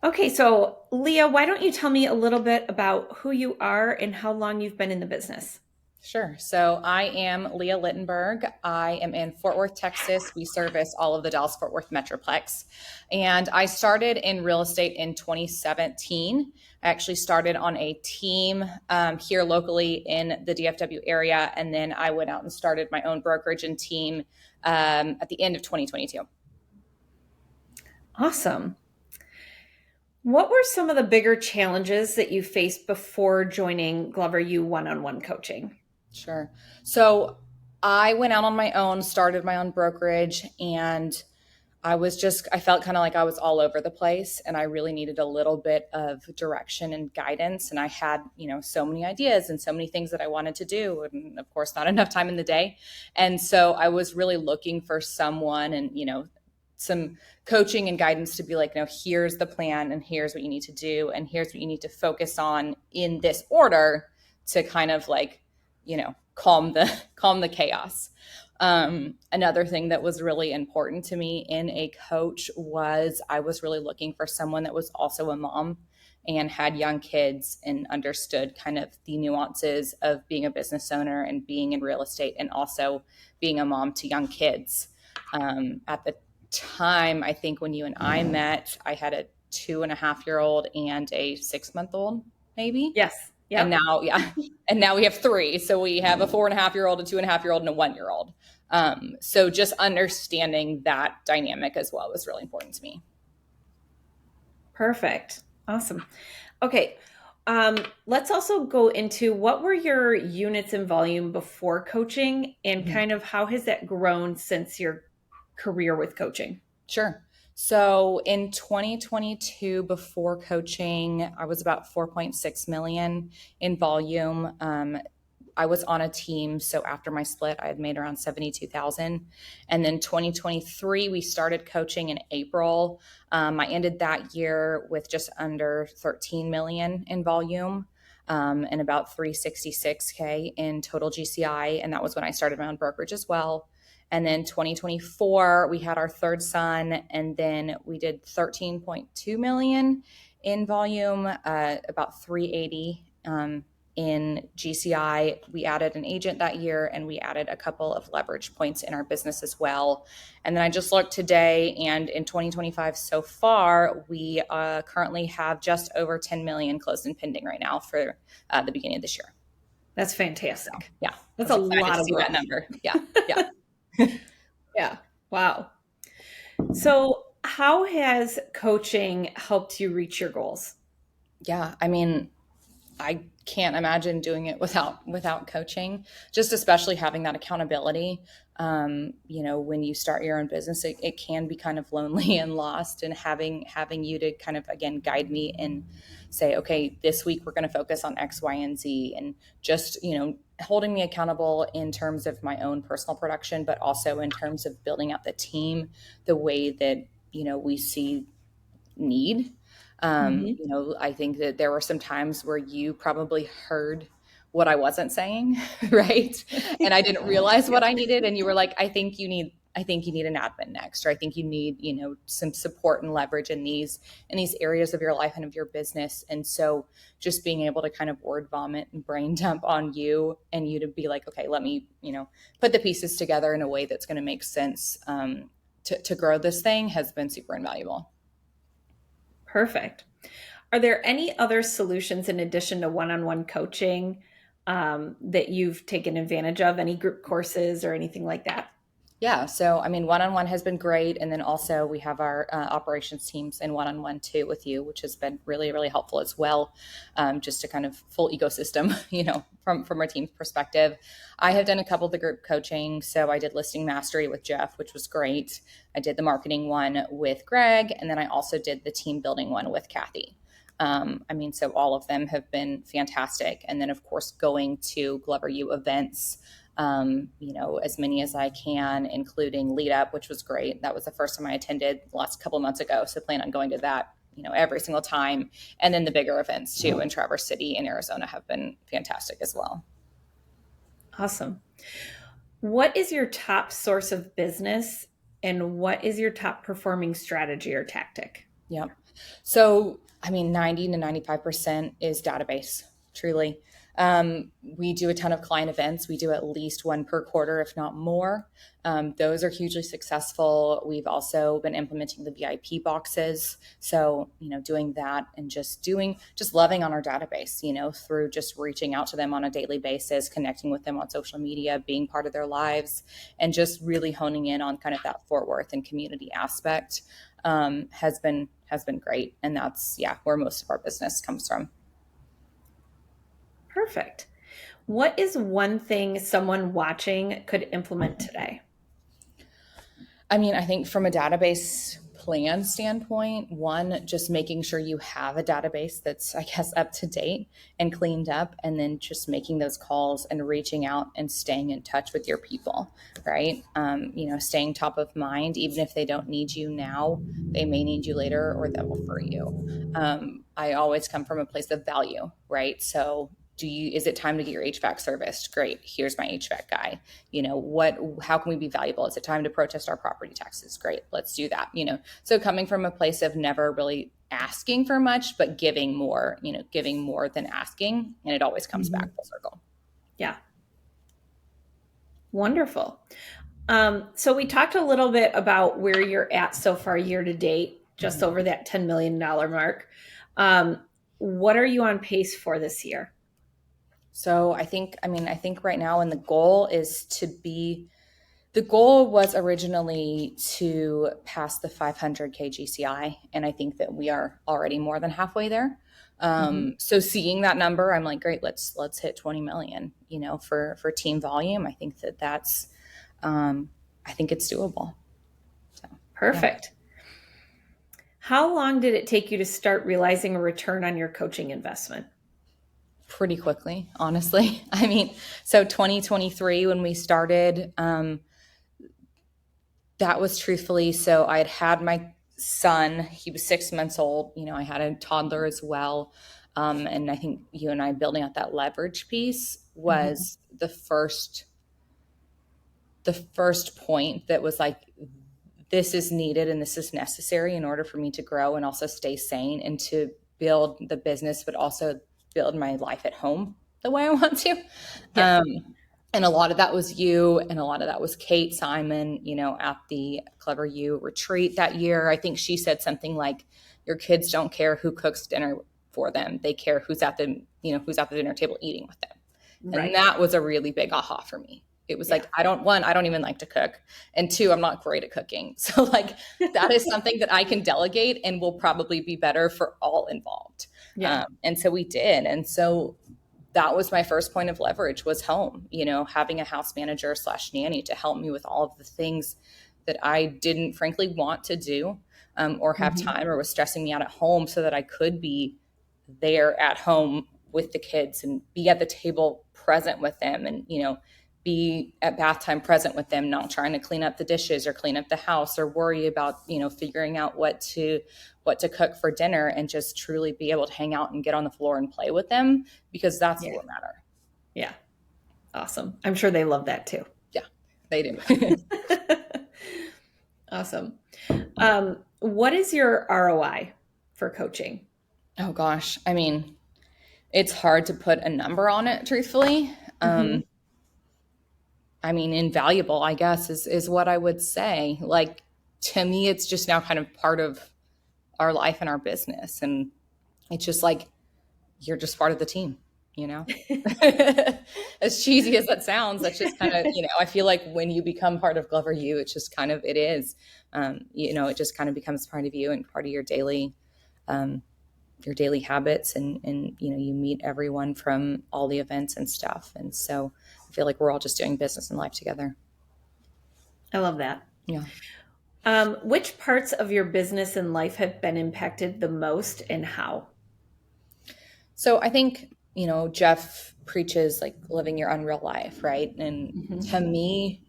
Okay, so Leah, why don't you tell me a little bit about who you are and how long you've been in the business? Sure. So I am Leah Littenberg. I am in Fort Worth, Texas. We service all of the Dallas Fort Worth Metroplex. And I started in real estate in 2017. I actually started on a team here locally in the DFW area. And then I went out and started my own brokerage and team at the end of 2022. Awesome. What were some of the bigger challenges that you faced before joining Glover U one-on-one coaching? Sure. So I went out on my own, started my own brokerage, and I felt kind of like I was all over the place and I really needed a little bit of direction and guidance. And I had, so many ideas and so many things that I wanted to do. And of course, not enough time in the day. And so I was really looking for someone and, some coaching and guidance to be like, no, here's the plan and here's what you need to do. And here's what you need to focus on in this order to kind of like, calm the chaos. Another thing that was really important to me in a coach was I was really looking for someone that was also a mom and had young kids and understood kind of the nuances of being a business owner and being in real estate and also being a mom to young kids. At the time, I think when you and I met, I had a 2.5-year-old and a 6-month-old, maybe. Yes. And Yep. now, yeah, and now we have three. So we have a 4.5-year-old, a 2.5-year-old, and a 1-year-old. So just understanding that dynamic as well was really important to me. Perfect. Awesome. Okay. Let's also go into what were your units and volume before coaching and Mhm. kind of how has that grown since your career with coaching? Sure. So in 2022, before coaching, I was about 4.6 million in volume. I was on a team. So after my split, I had made around 72,000. And then 2023, we started coaching in April. I ended that year with just under 13 million in volume. And about 366K in total GCI. And that was when I started my own brokerage as well. And then 2024, we had our third son, and then we did 13.2 million in volume, about 380 in GCI. We added an agent that year, and we added a couple of leverage points in our business as well. And then I just looked today, and in 2025 so far, we currently have just over 10 million closed and pending right now for the beginning of this year. That's So fantastic. yeah, I That's was a excited lot to of see that growth. number. Yeah, yeah. Yeah. Wow. So, how has coaching helped you reach your goals? Yeah, I mean, I can't imagine doing it without coaching, just especially having that accountability. When you start your own business, it can be kind of lonely and lost, and having you to kind of again guide me and say, okay, this week we're going to focus on X, Y, and Z, and just holding me accountable in terms of my own personal production, but also in terms of building out the team the way that we see need. Hmm. I think that there were some times where you probably heard what I wasn't saying, right? And I didn't realize what Yep. I needed. And you were like, I think you need an admin next, or I think you need, some support and leverage in these areas of your life and of your business. And so just being able to kind of word vomit and brain dump on you and you to be like, okay, let me, put the pieces together in a way that's going to make sense to grow this thing has been super invaluable. Perfect. Are there any other solutions in addition to one-on-one coaching that you've taken advantage of? Any group courses or anything like that? Yeah. So, I mean, one on one has been great. And then also we have our operations teams in one on one too with you, which has been really, really helpful as well. Just to kind of full ecosystem, from our team's perspective. I have done a couple of the group coaching. So I did listing mastery with Jeff, which was great. I did the marketing one with Greg. And then I also did the team building one with Kathy. So all of them have been fantastic. And then, of course, going to Glover U events as many as I can, including Lead Up, which was great. That was the first time I attended the last couple of months ago. So plan on going to that, every single time. And then the bigger events too in Traverse City and Arizona have been fantastic as well. Awesome. What is your top source of business and what is your top performing strategy or tactic? Yeah. So, I mean, 90 to 95% is database, truly. We do a ton of client events. We do at least one per quarter, if not more. Those are hugely successful. We've also been implementing the VIP boxes. So, doing that and just loving on our database, through just reaching out to them on a daily basis, connecting with them on social media, being part of their lives, and just really honing in on kind of that Fort Worth and community aspect has been great. And that's, where most of our business comes from. Perfect. What is one thing someone watching could implement today? I mean, I think from a database plan standpoint, one, just making sure you have a database that's, I guess, up to date and cleaned up, and then just making those calls and reaching out and staying in touch with your people, right? Staying top of mind, even if they don't need you now, they may need you later or they'll refer you. I always come from a place of value, right? So is it time to get your HVAC serviced? Great. Here's my HVAC guy. How can we be valuable? Is it time to protest our property taxes? Great. Let's do that. So coming from a place of never really asking for much, but giving more than asking. And it always comes back full circle. Yeah. Wonderful. So we talked a little bit about where you're at so far year to date, just over that $10 million mark. What are you on pace for this year? So I think right now, and the goal was originally to pass the 500K GCI. And I think that we are already more than halfway there. So seeing that number, I'm like, great, let's hit 20 million, for team volume. I think that's, I think it's doable. So, Perfect. Yeah. How long did it take you to start realizing a return on your coaching investment? Pretty quickly, honestly. I mean, so 2023, when we started, that was truthfully, so I had my son, he was 6 months old. I had a toddler as well. And I think you and I building out that leverage piece was the first point that was like, this is needed and this is necessary in order for me to grow and also stay sane and to build the business, but also build my life at home the way I want to. Yeah. And a lot of that was you, and a lot of that was Kate Simon, at the Clever You retreat that year. I think she said something like, your kids don't care who cooks dinner for them. They care who's at the dinner table eating with them. Right. And that was a really big aha for me. It was like, I don't even like to cook. And two, I'm not great at cooking. So like, that is something that I can delegate and will probably be better for all involved. Yeah. And so we did. And so that was my first point of leverage, was home, having a house manager / nanny to help me with all of the things that I didn't frankly want to do, or have time, or was stressing me out at home, so that I could be there at home with the kids and be at the table present with them, and, be at bath time present with them, not trying to clean up the dishes or clean up the house or worry about, figuring out what to cook for dinner, and just truly be able to hang out and get on the floor and play with them, because that's what matters. Yeah. Awesome. I'm sure they love that too. Yeah, they do. Awesome. What is your ROI for coaching? Oh gosh. I mean, it's hard to put a number on it, truthfully. I mean, invaluable, I guess, is what I would say. Like, to me, it's just now kind of part of our life and our business. And it's just like, you're just part of the team, as cheesy as that sounds. That's just kind of, I feel like when you become part of Glover U, it's just kind of, it is, it just kind of becomes part of you and part of your daily habits. And you meet everyone from all the events and stuff. And so I feel like we're all just doing business and life together. I love that. Yeah. Which parts of your business and life have been impacted the most, and how? So I think, Jeff preaches like living your unreal life, right? And to me,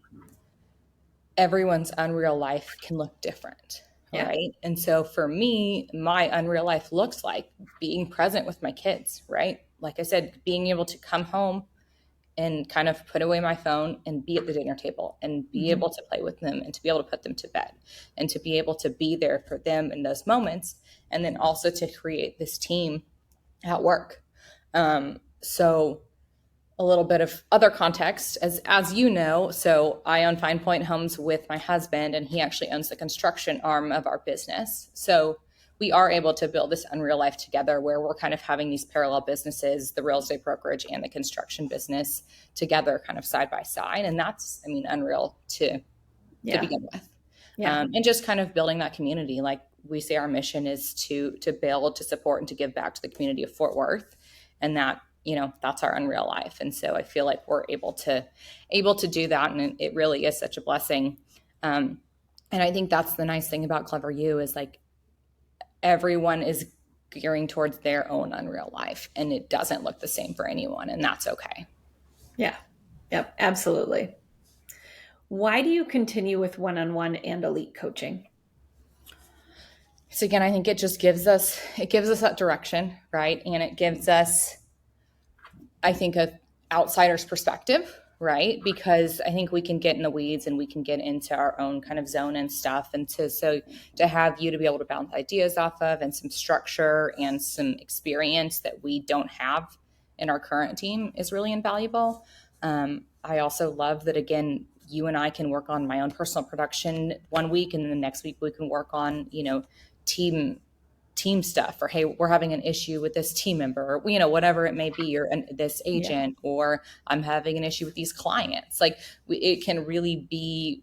everyone's unreal life can look different, right? And so for me, my unreal life looks like being present with my kids, right? Like I said, being able to come home and kind of put away my phone and be at the dinner table and be Mhm. able to play with them and to be able to put them to bed and to be able to be there for them in those moments. And then also to create this team at work. So a little bit of other context, as you know, so I own Fine Point Homes with my husband, and he actually owns the construction arm of our business. So we are able to build this unreal life together where we're kind of having these parallel businesses, the real estate brokerage and the construction business together kind of side by side. And that's, I mean, unreal to Yeah. begin with. Yeah. And just kind of building that community. Like we say, our mission is to build, to support, and to give back to the community of Fort Worth, and that, you know, that's our unreal life. And so I feel like we're able to do that, and it really is such a blessing. Um, and I think that's the nice thing about Clever You is like everyone is gearing towards their own unreal life, and it doesn't look the same for anyone, and that's okay. Yeah. Yep. Absolutely. Why do you continue with one-on-one and elite coaching? So again, I think it gives us that direction, right? And it gives us, I think, a outsider's perspective, right? Because I think we can get in the weeds and we can get into our own kind of zone and stuff. And to have you to be able to bounce ideas off of and some structure and some experience that we don't have in our current team is really invaluable. I also love that, again, you and I can work on my own personal production one week, and then the next week we can work on, team team stuff, or hey, we're having an issue with this team member, or whatever it may be, or this Yeah. agent, or I'm having an issue with these clients. Like it can really be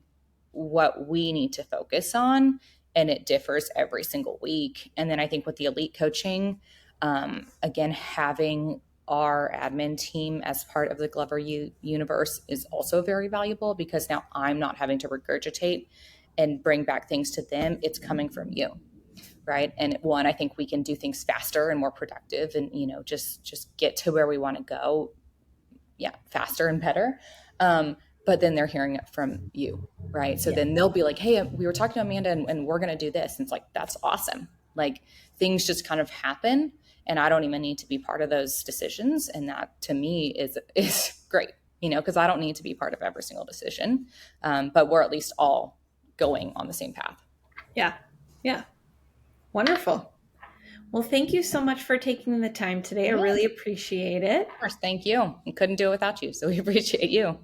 what we need to focus on, and it differs every single week. And then I think with the elite coaching, again, having our admin team as part of the Glover universe is also very valuable, because now I'm not having to regurgitate and bring back things to them. It's coming from you, right? And one, I think we can do things faster and more productive, and just get to where we want to go, yeah, faster and better. But then they're hearing it from you, right? So Yeah. then they'll be like, hey, we were talking to Amanda, and we're going to do this. And it's like, that's awesome. Like things just kind of happen, and I don't even need to be part of those decisions. And that to me is great, because I don't need to be part of every single decision. But we're at least all going on the same path. Yeah. Yeah. Wonderful. Well, thank you so much for taking the time today. I Yeah, really of appreciate it. course. Thank you. We couldn't do it without you. So we appreciate you.